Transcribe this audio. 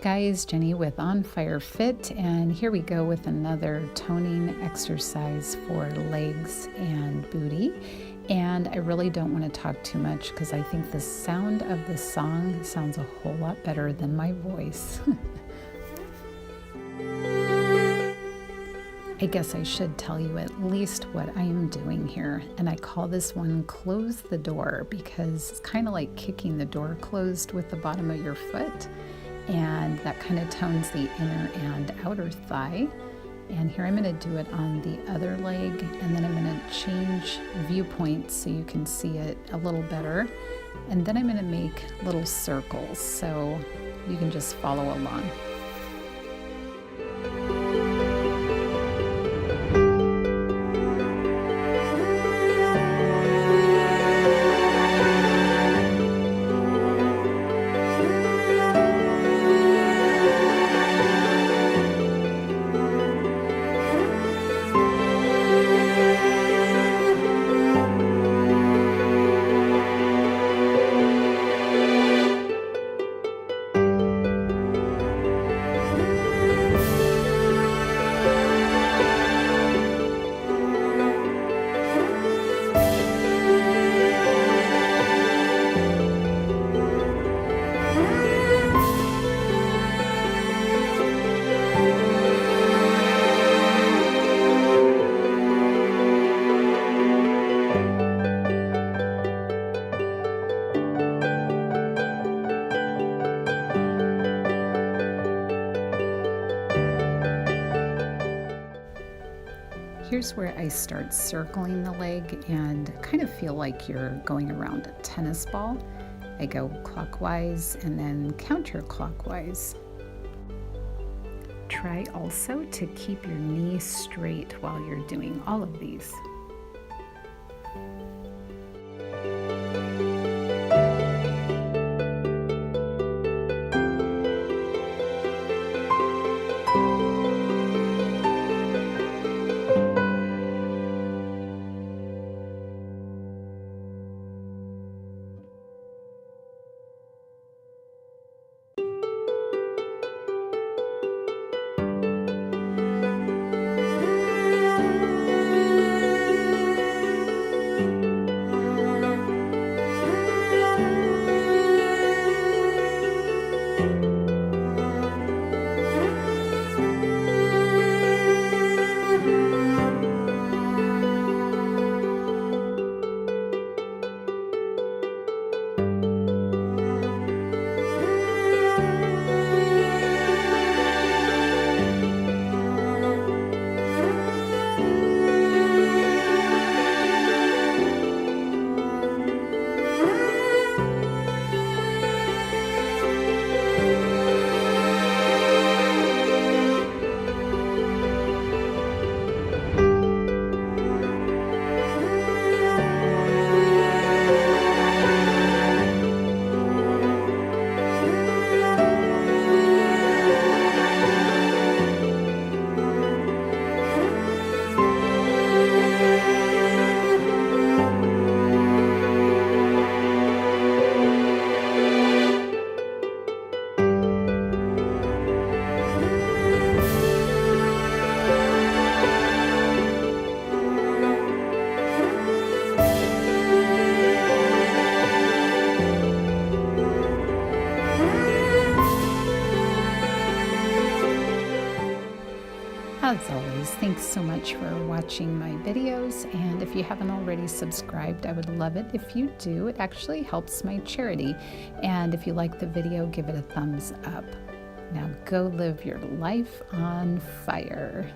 guys, Jenny with On Fire Fit, and here we go with another toning exercise for legs and booty. And I really don't want to talk too much because I think the sound of the song sounds a whole lot better than my voice. I guess I should tell you at least what I am doing here, and I call this one Close the Door because it's kind of like kicking the door closed with the bottom of your foot, and that kind of tones the inner and outer thigh. And here I'm going to do it on the other leg, and then I'm going to change viewpoints so you can see it a little better, and then I'm going to make little circles so you can just follow along. Here's where I start circling the leg and kind of feel like you're going around a tennis ball. I go clockwise and then counterclockwise. Try also to keep your knee straight while you're doing all of these. As always, thanks so much for watching my videos, and if you haven't already subscribed, I would love it if you do. It actually helps my charity, and if you like the video, give it a thumbs up. Now go live your life on fire.